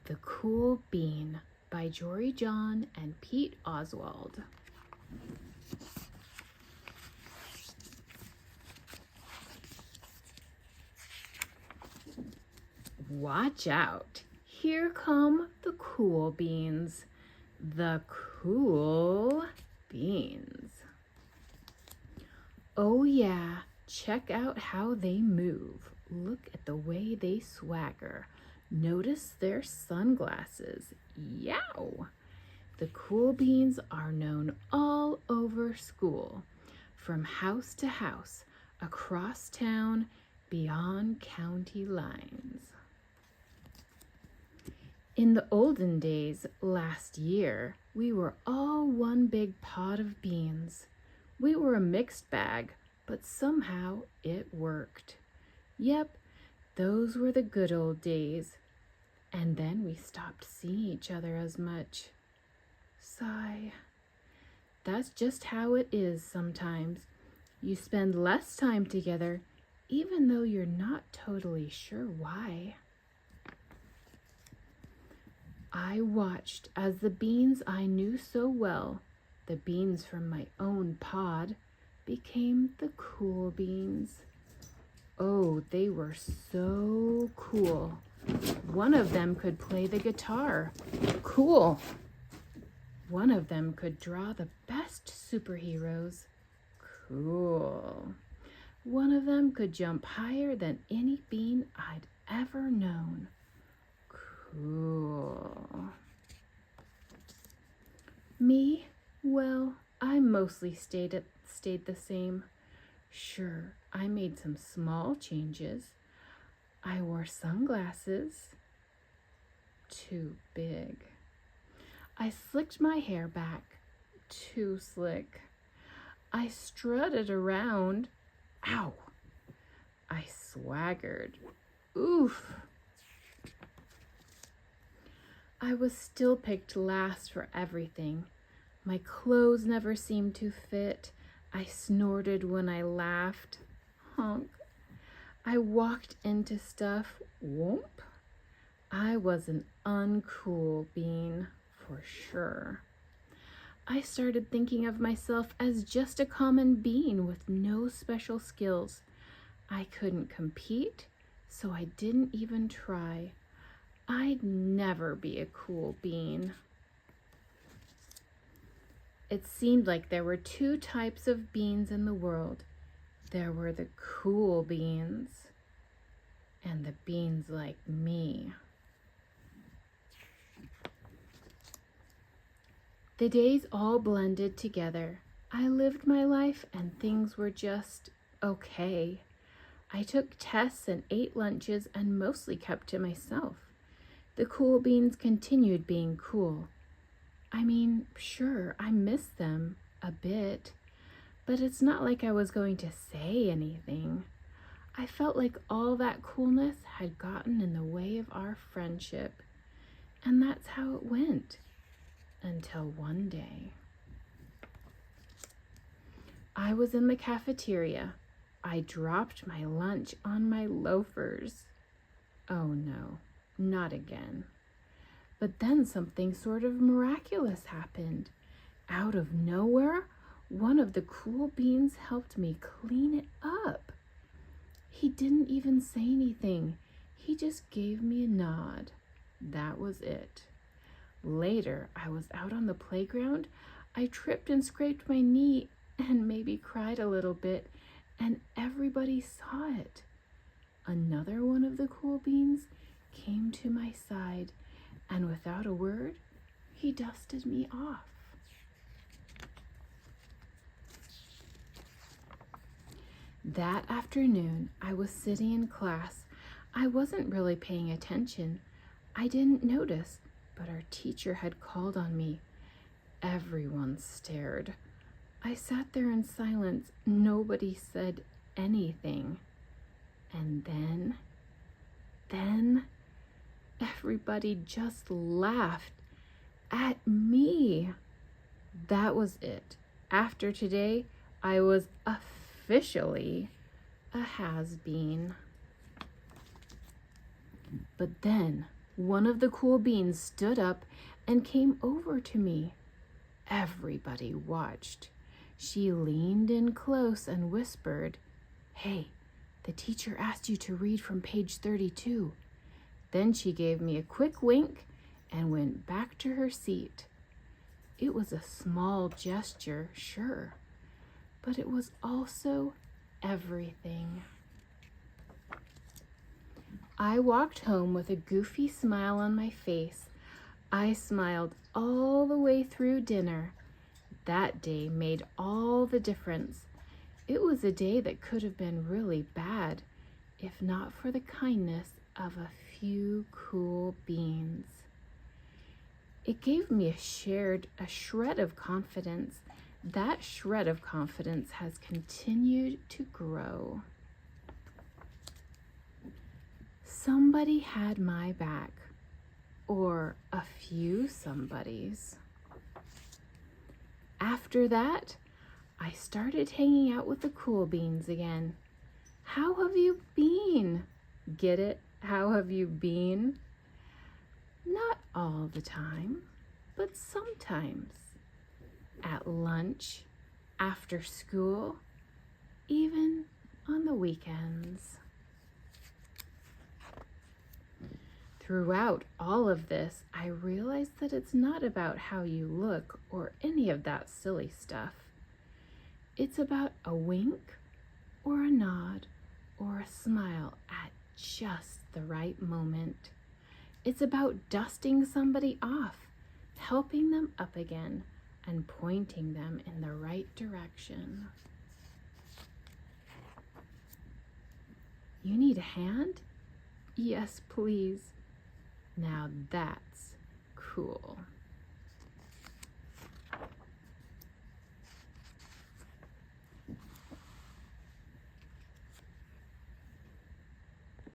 The Cool Bean by Jory John and Pete Oswald. Watch out! Here come the cool beans. The cool beans. Oh yeah, check out how they move. Look at the way they swagger. Notice their sunglasses. Yow! The cool beans are known all over school, from house to house, across town, beyond county lines. In the olden days, last year, we were all one big pot of beans. We were a mixed bag, but somehow it worked. Yep, those were the good old days. And then we stopped seeing each other as much. Sigh. That's just how it is sometimes. You spend less time together, even though you're not totally sure why. I watched as the beans I knew so well, the beans from my own pod, became the cool beans. Oh, they were so cool. One of them could play the guitar. Cool. One of them could draw the best superheroes. Cool. One of them could jump higher than any bean I'd ever known. Cool. Me? Well, I mostly stayed the same. Sure, I made some small changes. I wore sunglasses. Too big. I slicked my hair back. Too slick. I strutted around. Ow! I swaggered. Oof! I was still picked last for everything. My clothes never seemed to fit. I snorted when I laughed. Honk. I walked into stuff. Whoop. I was an uncool bean, for sure. I started thinking of myself as just a common bean with no special skills. I couldn't compete, so I didn't even try. I'd never be a cool bean. It seemed like there were two types of beans in the world. There were the cool beans and the beans like me. The days all blended together. I lived my life and things were just okay. I took tests and ate lunches and mostly kept to myself. The cool beans continued being cool. I mean, sure, I miss them a bit, but it's not like I was going to say anything. I felt like all that coolness had gotten in the way of our friendship, and that's how it went, until one day. I was in the cafeteria. I dropped my lunch on my loafers. Oh no, not again. But then something sort of miraculous happened. Out of nowhere, one of the cool beans helped me clean it up. He didn't even say anything. He just gave me a nod. That was it. Later, I was out on the playground. I tripped and scraped my knee and maybe cried a little bit, and everybody saw it. Another one of the cool beans came to my side, and without a word, he dusted me off. That afternoon, I was sitting in class. I wasn't really paying attention. I didn't notice, but our teacher had called on me. Everyone stared. I sat there in silence. Nobody said anything. And then everybody just laughed at me. That was it. After today, I was officially a has-been. But then One of the cool beans stood up and came over to me. Everybody watched. She leaned in close and whispered, "Hey, the teacher asked you to read from page 32. Then she gave me a quick wink and went back to her seat. It was a small gesture, sure, but it was also everything. I walked home with a goofy smile on my face. I smiled all the way through dinner. That day made all the difference. It was a day that could have been really bad, if not for the kindness of a few cool beans. It gave me a shred of confidence. That shred of confidence has continued to grow. Somebody had my back, or a few somebodies. After that, I started hanging out with the cool beans again. How have you been? Get it? How have you been? Not all the time, but sometimes. At lunch, after school, even on the weekends. Throughout all of this, I realized that it's not about how you look or any of that silly stuff. It's about a wink or a nod or a smile at just the right moment. It's about dusting somebody off, helping them up again, and pointing them in the right direction. You need a hand? Yes, please. Now that's cool.